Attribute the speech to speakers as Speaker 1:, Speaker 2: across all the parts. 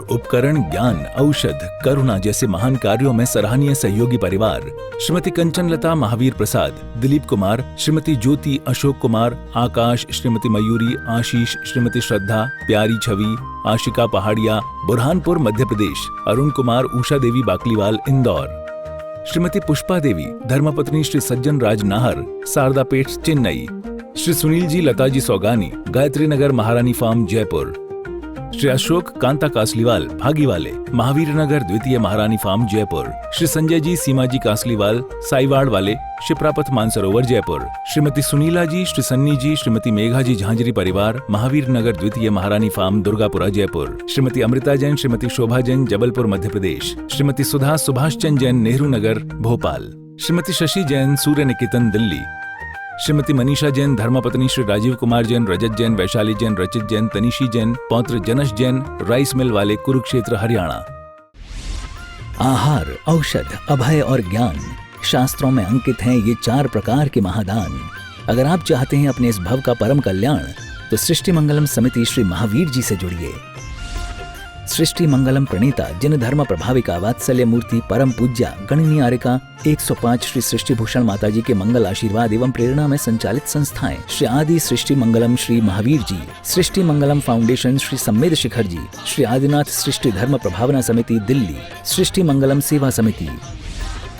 Speaker 1: उपकरण, ज्ञान, औषध, करुणा जैसे महान कार्यों में सराहनीय सहयोगी परिवार श्रीमती कंचन लता महावीर प्रसाद, दिलीप कुमार, श्रीमती ज्योति अशोक कुमार, आकाश, श्रीमती मयूरी, आशीष, श्रीमती श्रद्धा, प्यारी छवि, आशिका पहाड़िया, बुरहानपुर मध्य प्रदेश, अरुण कुमार, उषा देवी बाकलीवाल इंदौर, श्रीमती पुष्पा देवी, धर्मपत्नी श्री सज्जन राज नाहर, शारदापेट चेन्नई, श्री सुनील जी लताजी सौगानी, गायत्री नगर महारानी फार्म जयपुर, श्री अशोक कांता कासलीवाल भागीवाले, महावीर नगर द्वितीय महारानी फार्म जयपुर, श्री संजय जी सीमा जी कासलीवाल साईवाड़ वाले, शिप्रापथ मानसरोवर जयपुर, श्रीमती सुनीला जी, श्री सन्नी जी, श्रीमती मेघा जी झांझरी परिवार, महावीर नगर द्वितीय महारानी फार्म दुर्गापुरा जयपुर, श्रीमती अमृता जैन, श्रीमती शोभा जैन जबलपुर मध्य प्रदेश, श्रीमती सुधा सुभाष चंद जैन नेहरू नगर भोपाल, श्रीमती शशि जैन सूर्य निकेतन दिल्ली, श्रीमती मनीषा जैन, धर्मपत्नी श्री राजीव कुमार जैन, रजत जैन, वैशाली जैन, रचित जैन, तनिशी जैन, पौत्र जनश जैन, राइस मिल वाले, कुरुक्षेत्र हरियाणा। आहार, औषध, अभय और ज्ञान शास्त्रों में अंकित हैं ये 4 प्रकार के महादान। अगर आप चाहते हैं अपने इस भव का परम कल्याण, तो सृष्टि मंगलम समिति श्री महावीर जी से जुड़िए। सृष्टि मंगलम प्रणीता जिन धर्म प्रभाविका वात्सल्य मूर्ति परम पूज्या गणनीय आर्यका 105 श्री सृष्टि भूषण माता जी के मंगल आशीर्वाद एवं प्रेरणा में संचालित संस्थाएं श्री आदि सृष्टि मंगलम श्री महावीर जी, सृष्टि मंगलम फाउंडेशन श्री सम्मेद शिखर जी, श्री आदिनाथ सृष्टि धर्म प्रभावना समिति दिल्ली, सृष्टि मंगलम सेवा समिति,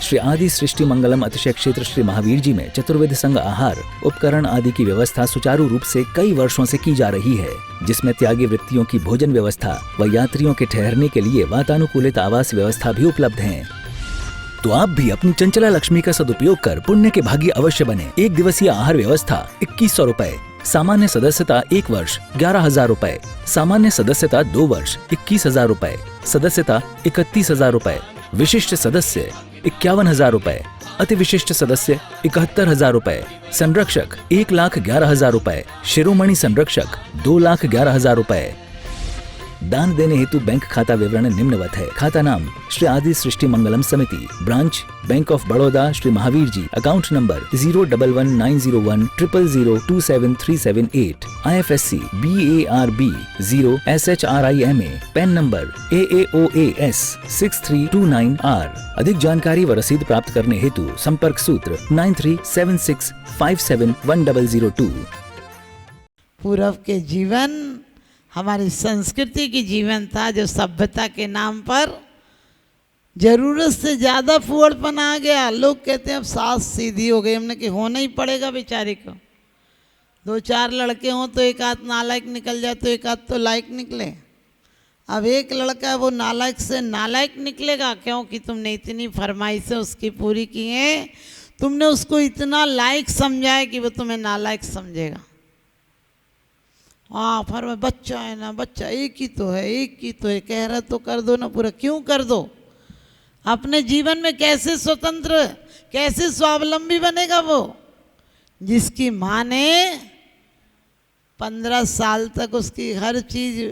Speaker 1: श्री आदि सृष्टि मंगलम अतिशय क्षेत्र श्री महावीर जी में चतुर्वेद संघ आहार उपकरण आदि की व्यवस्था सुचारू रूप से कई वर्षों से की जा रही है, जिसमें त्यागी वृत्तियों की भोजन व्यवस्था व यात्रियों के ठहरने के लिए वातानुकूलित आवास व्यवस्था भी उपलब्ध है। तो आप भी अपनी चंचला लक्ष्मी का सदुपयोग कर पुण्य के भागी अवश्य बने। 1 दिवसीय आहार व्यवस्था 2100 रुपए, सामान्य सदस्यता 1 वर्ष 11,000 रुपए, सामान्य सदस्यता 2 वर्ष 21,000 रुपए, सदस्यता 31,000 रुपए, विशिष्ट सदस्य 51,000 रुपए, अति विशिष्ट सदस्य 71,000 रुपए, संरक्षक 1,11,000 रुपए, शिरोमणि संरक्षक 2,11,000 रुपए। दान देने हेतु बैंक खाता विवरण निम्नवत है। खाता नाम श्री आदि Srishti Mangalam Samiti, branch bank of Baroda Shri Mahavir ji, account number 0119010027378, IFSC BARB 0SHRIMA, PAN number AAOAS 6329R। अधिक जानकारी व रसीद प्राप्त करने हेतु संपर्क सूत्र 9376571002।
Speaker 2: पूर्व के जीवन हमारी संस्कृति की जीवन था, जो सभ्यता के नाम पर जरूरत से ज़्यादा फुहड़पन आ गया। लोग कहते हैं अब सास सीधी हो गई, हमने कि होना ही पड़ेगा बेचारे को। 2-4 लड़के हों तो एक आध नालायक निकल जाए, तो एक आध तो लायक निकले। अब एक लड़का वो नालायक से नालायक निकलेगा, क्योंकि तुमने इतनी फरमाइशें उसकी पूरी की हैं, तुमने उसको इतना लायक समझा है कि वो तुम्हें नालायक समझेगा। हाँ फरमा बच्चा है ना, बच्चा एक ही तो है, एक ही तो है, कह रहा तो कर दो ना पूरा। क्यों कर दो? अपने जीवन में कैसे स्वतंत्र, कैसे स्वावलंबी बनेगा वो, जिसकी माँ ने 15 साल तक उसकी हर चीज़,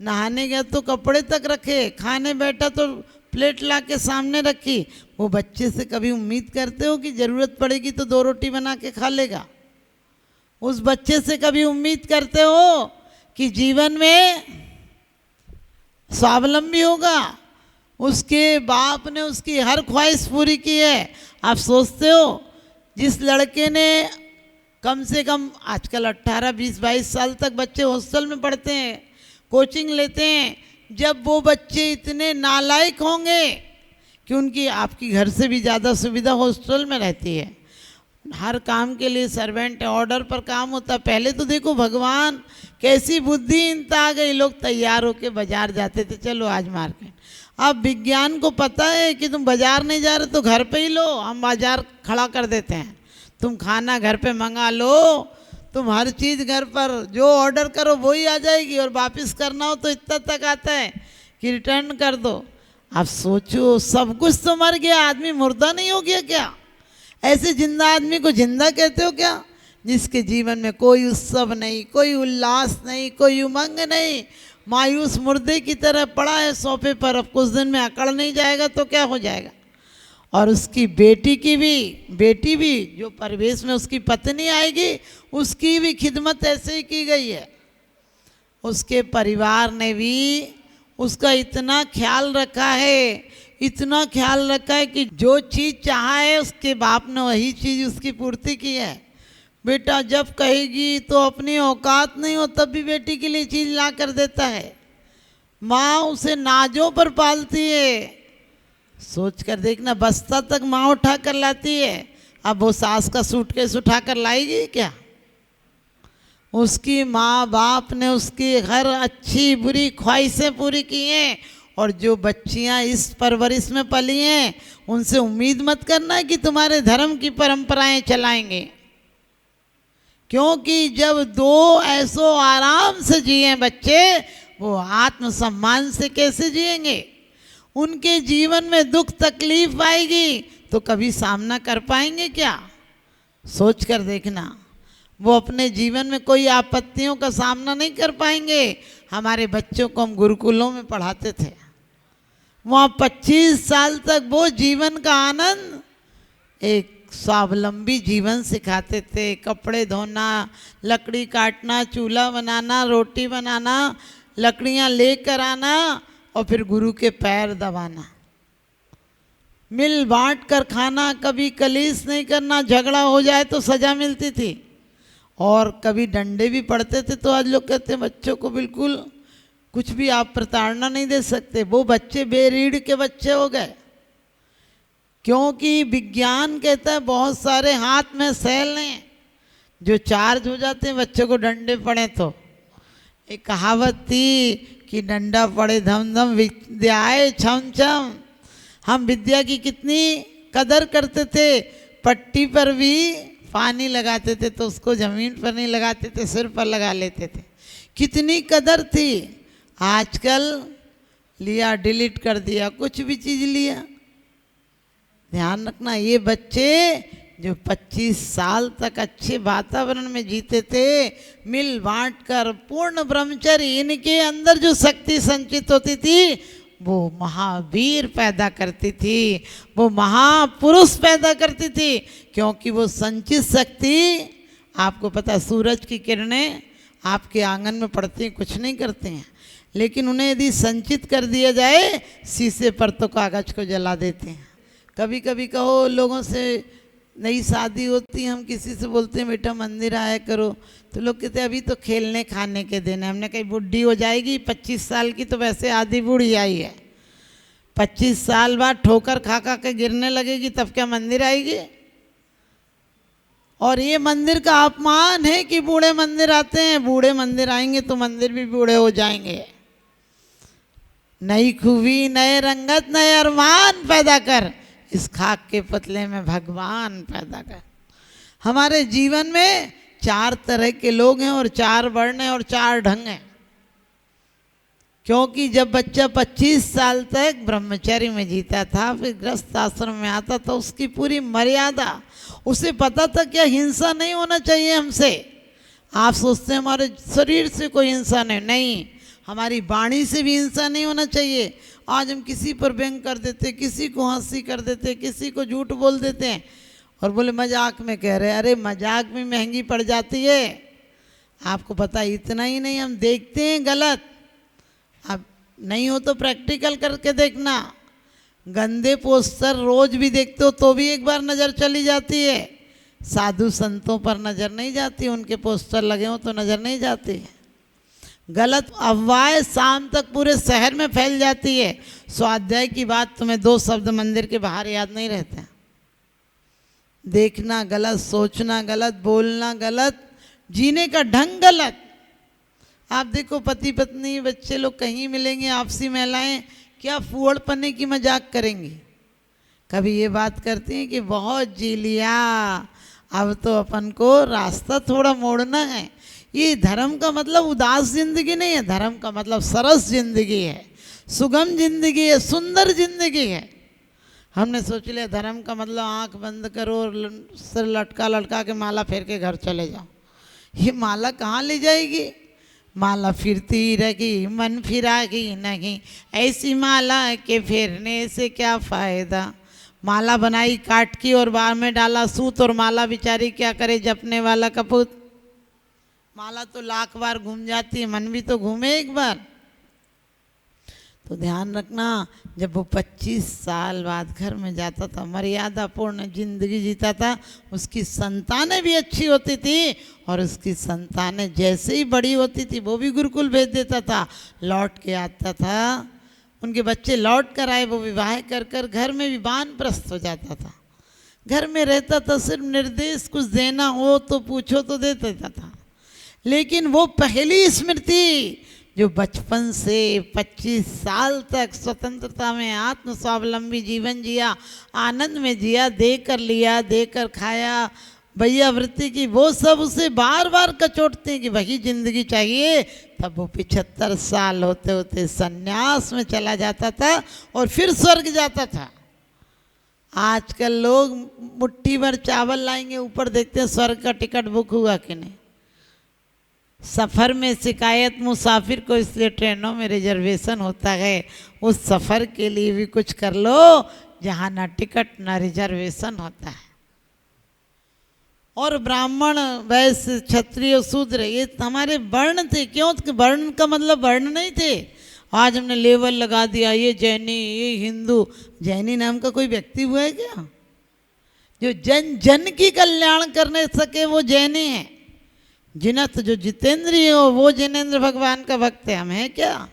Speaker 2: नहाने गया तो कपड़े तक रखे, खाने बैठा तो प्लेट ला के सामने रखी। वो बच्चे से कभी उम्मीद करते हो कि ज़रूरत पड़ेगी तो 2 रोटी बना के खा लेगा? उस बच्चे से कभी उम्मीद करते हो कि जीवन में स्वावलंबी होगा? उसके बाप ने उसकी हर ख्वाहिश पूरी की है। आप सोचते हो जिस लड़के ने कम से कम आजकल 18, 20, 22 साल तक बच्चे हॉस्टल में पढ़ते हैं, कोचिंग लेते हैं, जब वो बच्चे इतने नालायक होंगे कि उनकी आपकी घर से भी ज़्यादा सुविधा हॉस्टल में रहती है। हर काम के लिए सर्वेंट है, ऑर्डर पर काम होता है। पहले तो देखो भगवान कैसी बुद्धिहीनता आ गई, लोग तैयार होके बाजार जाते थे, चलो आज मार्केट। अब विज्ञान को पता है कि तुम बाजार नहीं जा रहे तो घर पे ही लो, हम बाजार खड़ा कर देते हैं। तुम खाना घर पे मंगा लो, तुम हर चीज़ घर पर जो ऑर्डर करो वही आ जाएगी, और वापस करना हो तो इतना तक आता है कि रिटर्न कर दो। अब सोचो सब कुछ तो मर गया, आदमी मुर्दा नहीं हो गया क्या? ऐसे जिंदा आदमी को जिंदा कहते हो क्या? जिसके जीवन में कोई उत्सव नहीं, कोई उल्लास नहीं, कोई उमंग नहीं, मायूस मुर्दे की तरह पड़ा है सोफे पर। अब कुछ दिन में अकड़ नहीं जाएगा तो क्या हो जाएगा? और उसकी बेटी भी जो परिवेश में उसकी पत्नी आएगी, उसकी भी खिदमत ऐसे ही की गई है। उसके परिवार ने भी उसका इतना ख्याल रखा है, इतना ख्याल रखा है कि जो चीज़ चाहा है उसके बाप ने वही चीज़ उसकी पूर्ति की है। बेटा जब कहेगी तो अपनी औकात नहीं हो तब भी बेटी के लिए चीज़ ला कर देता है। माँ उसे नाजों पर पालती है। सोच कर देखना, बस्ता तक माँ उठा कर लाती है, अब वो सास का सूटकेस उठा कर लाएगी क्या? उसकी माँ बाप ने उसकी हर अच्छी बुरी ख्वाहिशें पूरी की हैं। और जो बच्चियाँ इस परवरिश में पली हैं उनसे उम्मीद मत करना कि तुम्हारे धर्म की परंपराएं चलाएंगे, क्योंकि जब दो ऐसो आराम से जिए बच्चे, वो आत्मसम्मान से कैसे जिएंगे? उनके जीवन में दुख तकलीफ आएगी तो कभी सामना कर पाएंगे क्या? सोच कर देखना, वो अपने जीवन में कोई आपत्तियों का सामना नहीं कर पाएंगे। हमारे बच्चों को हम गुरुकुलों में पढ़ाते थे, वहाँ 25 साल तक वो जीवन का आनंद, एक स्वावलंबी जीवन सिखाते थे। कपड़े धोना, लकड़ी काटना, चूल्हा बनाना, रोटी बनाना, लकड़ियाँ लेकर आना और फिर गुरु के पैर दबाना, मिल बांट कर खाना, कभी कलीस नहीं करना। झगड़ा हो जाए तो सज़ा मिलती थी और कभी डंडे भी पड़ते थे। तो आज लोग कहते हैं बच्चों को बिल्कुल कुछ भी आप प्रताड़ना नहीं दे सकते। वो बच्चे बेरीड़ के बच्चे हो गए, क्योंकि विज्ञान कहता है बहुत सारे हाथ में सेल हैं जो चार्ज हो जाते हैं बच्चों को डंडे पड़े तो। एक कहावत थी कि डंडा पड़े धम धम विद्याए छम छम। हम विद्या की कितनी कदर करते थे, पट्टी पर भी पानी लगाते थे तो उसको ज़मीन पर नहीं लगाते थे, सिर पर लगा लेते थे, कितनी कदर थी। आजकल लिया डिलीट कर दिया, कुछ भी चीज़ लिया। ध्यान रखना, ये बच्चे जो 25 साल तक अच्छे वातावरण में जीते थे, मिल बांट कर, पूर्ण ब्रह्मचर्य, इनके अंदर जो शक्ति संचित होती थी वो महावीर पैदा करती थी, वो महापुरुष पैदा करती थी। क्योंकि वो संचित शक्ति, आपको पता है सूरज की किरणें आपके आंगन में पड़ती हैं, कुछ नहीं करते हैं, लेकिन उन्हें यदि संचित कर दिया जाए शीशे पर तो कागज को जला देते हैं। कभी कभी कहो लोगों से, नई शादी होती है, हम किसी से बोलते हैं बेटा मंदिर आया करो, तो लोग कहते हैं अभी तो खेलने खाने के दिन है। हमने कही बुढ़ी हो जाएगी, 25 साल की तो वैसे आधी बूढ़ी आई है, 25 साल बाद ठोकर खा खा के गिरने लगेगी तब क्या मंदिर आएगी? और ये मंदिर का अपमान है कि बूढ़े मंदिर आते हैं। बूढ़े मंदिर आएंगे तो मंदिर भी बूढ़े हो जाएंगे। नई खूबी, नए रंगत, नए अरमान पैदा कर, इस खाक के पतले में भगवान पैदा कर। हमारे जीवन में 4 तरह के लोग हैं और 4 वर्ण हैं और 4 ढंग हैं। क्योंकि जब बच्चा 25 साल तक ब्रह्मचर्य में जीता था, फिर गृहस्थ आश्रम में आता था, उसकी पूरी मर्यादा, उसे पता था क्या हिंसा नहीं होना चाहिए हमसे। आप सोचते हैं हमारे शरीर से कोई हिंसा नहीं, हमारी वाणी से भी हिंसा नहीं होना चाहिए। आज हम किसी पर व्यंग कर देते, किसी को हंसी कर देते, किसी को झूठ बोल देते हैं और बोले मजाक में कह रहे हैं। अरे मजाक में महंगी पड़ जाती है। आपको पता है, इतना ही नहीं, हम देखते हैं गलत। अब नहीं हो तो प्रैक्टिकल करके देखना। गंदे पोस्टर रोज भी देखते हो तो भी एक बार नज़र चली जाती है। साधु संतों पर नज़र नहीं जाती, उनके पोस्टर लगे हो तो नज़र नहीं जाती है। गलत अफवाहें शाम तक पूरे शहर में फैल जाती है। स्वाध्याय की बात तुम्हें 2 शब्द मंदिर के बाहर याद नहीं रहते। देखना गलत, सोचना गलत, बोलना गलत, जीने का ढंग गलत। आप देखो पति पत्नी बच्चे लोग कहीं मिलेंगे, आपसी महिलाएं क्या फूहड़ पन्ने की मजाक करेंगी। कभी ये बात करती हैं कि बहुत जी लिया, अब तो अपन को रास्ता थोड़ा मोड़ना है। ये धर्म का मतलब उदास जिंदगी नहीं है, धर्म का मतलब सरस जिंदगी है, सुगम जिंदगी है, सुंदर जिंदगी है। हमने सोच लिया धर्म का मतलब आंख बंद करो और सिर लटका लटका के माला फेर के घर चले जाओ। ये माला कहाँ ले जाएगी? माला फिरती रहेगी, मन फिरागी नहीं, ऐसी माला के फेरने से क्या फ़ायदा। माला बनाई काट की और बाहर में डाला सूत, और माला बेचारी क्या करे जपने वाला कपूत। माला तो लाख बार घूम जाती है, मन भी तो घूमे एक बार। तो ध्यान रखना, जब वो 25 साल बाद घर में जाता था, मर्यादापूर्ण जिंदगी जीता था, उसकी संतानें भी अच्छी होती थी और उसकी संतानें जैसे ही बड़ी होती थी वो भी गुरुकुल भेज देता था, लौट के आता था, उनके बच्चे लौट कर आए, वो विवाह कर कर घर में भी वानप्रस्थ हो जाता था। घर में रहता था, सिर्फ निर्देश कुछ देना हो तो पूछो तो दे देता था। लेकिन वो पहली स्मृति जो बचपन से 25 साल तक स्वतंत्रता में आत्म स्वावलंबी जीवन जिया, आनंद में जिया, देकर लिया, देकर खाया, भैया वृत्ति की, वो सब उसे बार बार कचोटते हैं कि वही जिंदगी चाहिए। तब वो 75 साल होते होते संन्यास में चला जाता था और फिर स्वर्ग जाता था। आजकल लोग मुट्ठी भर चावल लाएंगे, ऊपर देखते हैं स्वर्ग का टिकट बुक हुआ कि नहीं। सफ़र में शिकायत मुसाफिर को इसलिए ट्रेनों में रिजर्वेशन होता है, उस सफ़र के लिए भी कुछ कर लो जहाँ ना टिकट ना रिजर्वेशन होता है। और ब्राह्मण, वैश्य, क्षत्रिय, शूद्र ये हमारे वर्ण थे। क्यों? वर्ण का मतलब वर्ण नहीं थे। आज हमने लेवल लगा दिया, ये जैनी, ये हिंदू। जैनी नाम का कोई व्यक्ति हुआ है क्या? जो जन जन की कल्याण करने सके वो जैनी है। जिनत जो जितेंद्रिय हो वो जिनेंद्र भगवान का भक्त है। हम हैं क्या?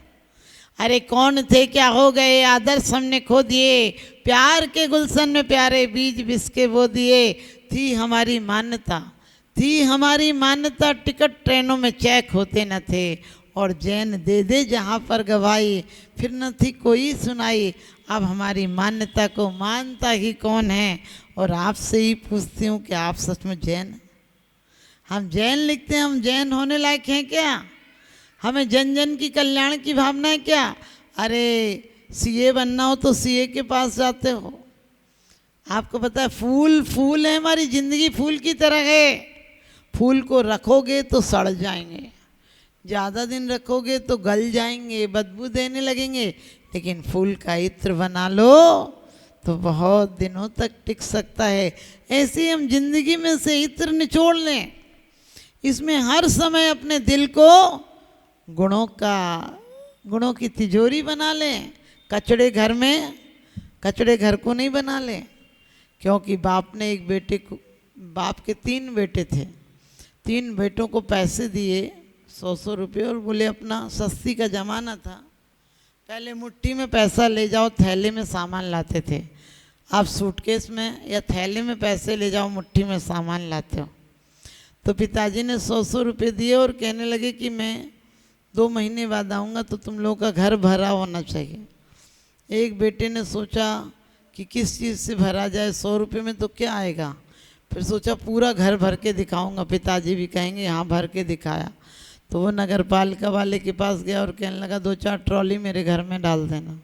Speaker 2: अरे कौन थे, क्या हो गए, आदर्श हमने खो दिए, प्यार के गुलशन में प्यारे बीज बिसके वो दिए। थी हमारी मान्यता, थी हमारी मान्यता, टिकट ट्रेनों में चेक होते न थे, और जैन दे दे जहाँ पर गवाही, फिर न थी कोई सुनाई। अब हमारी मान्यता को मानता ही कौन है? और आपसे ही पूछती हूँ कि आप सच में जैन हैं? हम जैन लिखते हैं, हम जैन होने लायक हैं क्या? हमें जन जन की कल्याण की भावना है क्या? अरे सीए बनना हो तो सीए के पास जाते हो। आपको पता है फूल है, हमारी ज़िंदगी फूल की तरह है। फूल को रखोगे तो सड़ जाएंगे, ज़्यादा दिन रखोगे तो गल जाएंगे, बदबू देने लगेंगे। लेकिन फूल का इत्र बना लो तो बहुत दिनों तक टिक सकता है। ऐसे ही हम जिंदगी में से इत्र निचोड़ लें, इसमें हर समय अपने दिल को गुणों की तिजोरी बना लें। कचड़े घर को नहीं बना लें। क्योंकि बाप ने एक बेटे को, बाप के 3 बेटे थे, 3 बेटों को पैसे दिए 100 रुपये, और बोले अपना सस्ती का ज़माना था, पहले मुट्ठी में पैसा ले जाओ, थैले में सामान लाते थे। आप सूटकेस में या थैले में पैसे ले जाओ, मुट्ठी में सामान लाते हो। तो पिताजी ने 100 रुपये दिए और कहने लगे कि मैं 2 महीने बाद आऊँगा तो तुम लोगों का घर भरा होना चाहिए। एक बेटे ने सोचा कि किस चीज़ से भरा जाए, 100 रुपये में तो क्या आएगा। फिर सोचा पूरा घर भर के दिखाऊंगा, पिताजी भी कहेंगे हाँ भर के दिखाया। तो वो नगर पालिका वाले के पास गया और कहने लगा 2-4 ट्रॉली मेरे घर में डाल देना।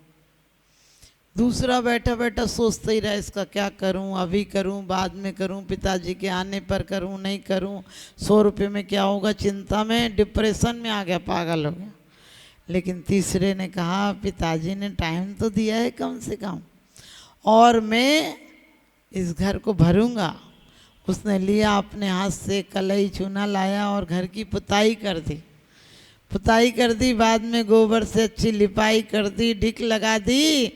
Speaker 2: दूसरा बैठा बैठा सोचता ही रहा, इसका क्या करूं, अभी करूं, बाद में करूं, पिताजी के आने पर करूं, नहीं करूं, 100 रुपये में क्या होगा, चिंता में, डिप्रेशन में आ गया, पागल हो गया। लेकिन तीसरे ने कहा पिताजी ने टाइम तो दिया है कम से कम, और मैं इस घर को भरूंगा। उसने लिया अपने हाथ से कलई चूना लाया और घर की पुताई कर दी। बाद में गोबर से अच्छी लिपाई कर दी, ढिक लगा दी।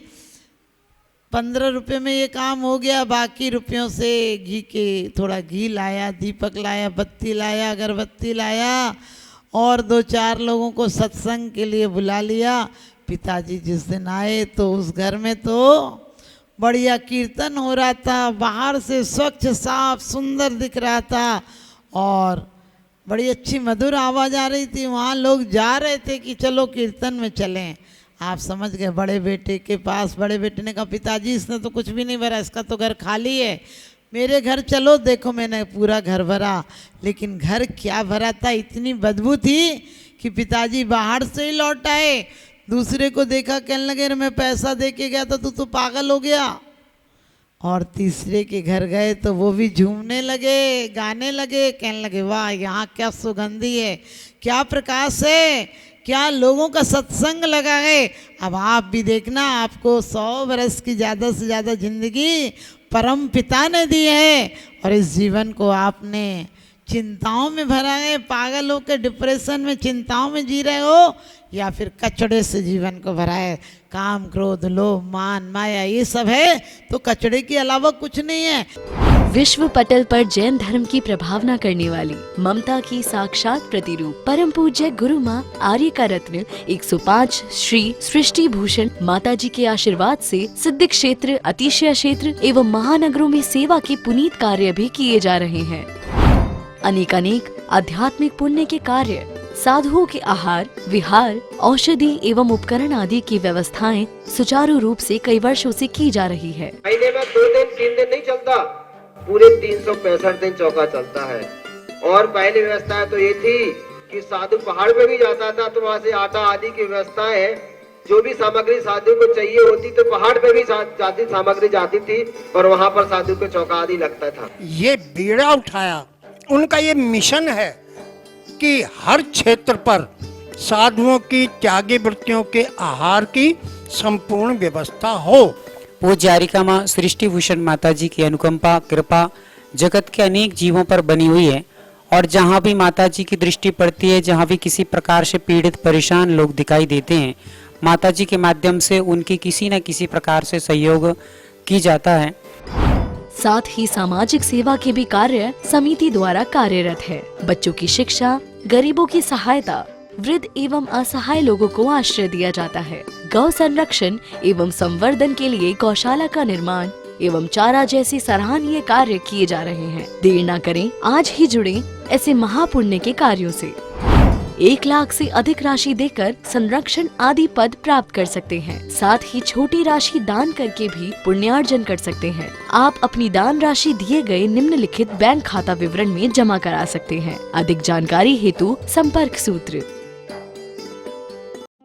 Speaker 2: 15 रुपये में ये काम हो गया। बाकी रुपयों से थोड़ा घी लाया, दीपक लाया, बत्ती लाया, अगरबत्ती लाया, और 2-4 लोगों को सत्संग के लिए बुला लिया। पिताजी जिस दिन आए तो उस घर में तो बढ़िया कीर्तन हो रहा था, बाहर से स्वच्छ साफ सुंदर दिख रहा था, और बड़ी अच्छी मधुर आवाज़ आ रही थी। वहाँ लोग जा रहे थे कि चलो कीर्तन में चलें। आप समझ गए, बड़े बेटे के पास, बड़े बेटे ने कहा पिताजी इसने तो कुछ भी नहीं भरा, इसका तो घर खाली है, मेरे घर चलो, देखो मैंने पूरा घर भरा। लेकिन घर क्या भरा था, इतनी बदबू थी कि पिताजी बाहर से ही लौट आए। दूसरे को देखा, कहने लगे मैं पैसा दे के गया था, तू तो पागल हो गया। और तीसरे के घर गए तो वो भी झूमने लगे, गाने लगे, कहने लगे वाह यहाँ क्या सुगंधी है, क्या प्रकाश है, क्या लोगों का सत्संग लगा है। अब आप भी देखना, आपको 100 वर्ष की ज़्यादा से ज़्यादा जिंदगी परम पिता ने दी है, और इस जीवन को आपने चिंताओं में भरा है, पागल होकर डिप्रेशन में चिंताओं में जी रहे हो, या फिर कचड़े से जीवन को भरा है, काम क्रोध लोभ मान माया ये सब है, तो कचड़े के अलावा कुछ नहीं है।
Speaker 3: विश्व पटल पर जैन धर्म की प्रभावना करने वाली ममता की साक्षात प्रतिरूप परम पूज्य गुरु माँ आर्य का रत्न 105 श्री सृष्टि भूषण माता जी के आशीर्वाद से सिद्ध क्षेत्र, अतिशय क्षेत्र एवं महानगरों में सेवा के पुनीत कार्य भी किए जा रहे हैं। अनेक आध्यात्मिक पुण्य के कार्य, साधुओं के आहार विहार, औषधि एवं उपकरण आदि की व्यवस्थाएं सुचारू रूप से कई वर्षों से की जा रही है।
Speaker 4: महीने में 2 दिन 3 दिन नहीं चलता, पूरे 365 दिन चौका चलता है। और पहली व्यवस्था तो ये थी कि साधु पहाड़ पे भी जाता था तो वहाँ से आटा आदि की व्यवस्थाएं है, जो भी सामग्री साधु को चाहिए होती तो पहाड़ पे भी जाती सामग्री जाती थी और वहाँ पर साधु को चौका आदि लगता था।
Speaker 5: ये बीड़ा उठाया, उनका ये मिशन है कि हर क्षेत्र पर साधुओं की त्यागी वृत्तियों के आहार की संपूर्ण व्यवस्था हो।
Speaker 6: पूज्य आर्यिका माँ सृष्टि भूषण माता जी की अनुकंपा कृपा जगत के अनेक जीवों पर बनी हुई है और जहाँ भी माता जी की दृष्टि पड़ती है, जहाँ भी किसी प्रकार से पीड़ित परेशान लोग दिखाई देते हैं, माता जी के माध्यम से उनकी किसी न किसी प्रकार से सहयोग की जाता है।
Speaker 3: साथ ही सामाजिक सेवा के भी कार्य समिति द्वारा कार्यरत है। बच्चों की शिक्षा, गरीबों की सहायता, वृद्ध एवं असहाय लोगों को आश्रय दिया जाता है। गौ संरक्षण एवं संवर्धन के लिए गौशाला का निर्माण एवं चारा जैसे सराहनीय कार्य किए जा रहे हैं। देर न करें, आज ही जुड़े ऐसे महापुण्य के कार्यों से। 1 लाख से अधिक राशि देकर संरक्षण आदि पद प्राप्त कर सकते हैं। साथ ही छोटी राशि दान करके भी पुण्यार्जन कर सकते हैं। आप अपनी दान राशि दिए गए निम्नलिखित बैंक खाता विवरण में जमा करा सकते हैं। अधिक जानकारी हेतु संपर्क सूत्र।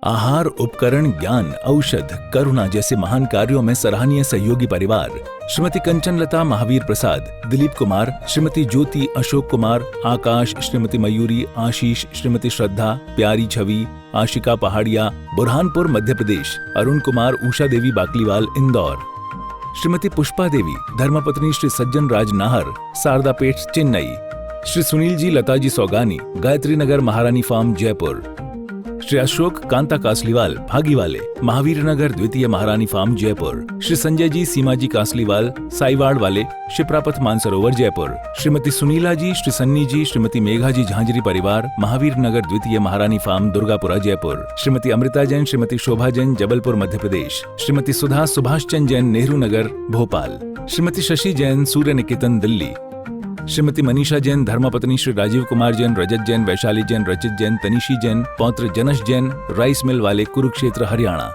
Speaker 1: आहार उपकरण ज्ञान औषध करुणा जैसे महान कार्यों में सराहनीय सहयोगी परिवार श्रीमती कंचन लता महावीर प्रसाद, दिलीप कुमार, श्रीमती ज्योति अशोक कुमार, आकाश, श्रीमती मयूरी, आशीष, श्रीमती श्रद्धा, प्यारी छवि, आशिका पहाड़िया, बुरहानपुर मध्य प्रदेश, अरुण कुमार, उषा देवी बाकलीवाल इंदौर, श्रीमती पुष्पा देवी, धर्मपत्नी श्री सज्जन राज नाहर, शारदापेट चेन्नई, श्री सुनील जी लता जी सौगानी, गायत्री नगर महारानी फार्म जयपुर, श्री अशोक कांता कासलीवाल भागीवाले, महावीर नगर द्वितीय महारानी फार्म जयपुर, श्री संजय जी सीमा जी कासलीवाल साईवाड़ वाले, शिप्रापथ मानसरोवर जयपुर, श्रीमती सुनीला जी, श्री सन्नी जी, श्रीमती मेघा जी झांझरी परिवार, महावीर नगर द्वितीय महारानी फार्म दुर्गापुरा जयपुर, श्रीमती अमृता जैन, श्रीमती शोभा जैन जबलपुर मध्य प्रदेश, श्रीमती सुधा सुभाष चंद जैन नेहरू नगर भोपाल, श्रीमती शशि जैन सूर्य निकेतन दिल्ली, श्रीमती मनीषा जैन, धर्मपत्नी श्री राजीव कुमार जैन, रजत जैन, वैशाली जैन, रचित जैन, तनिशी जैन, पौत्र जनश जैन, राइस मिल वाले कुरुक्षेत्र हरियाणा।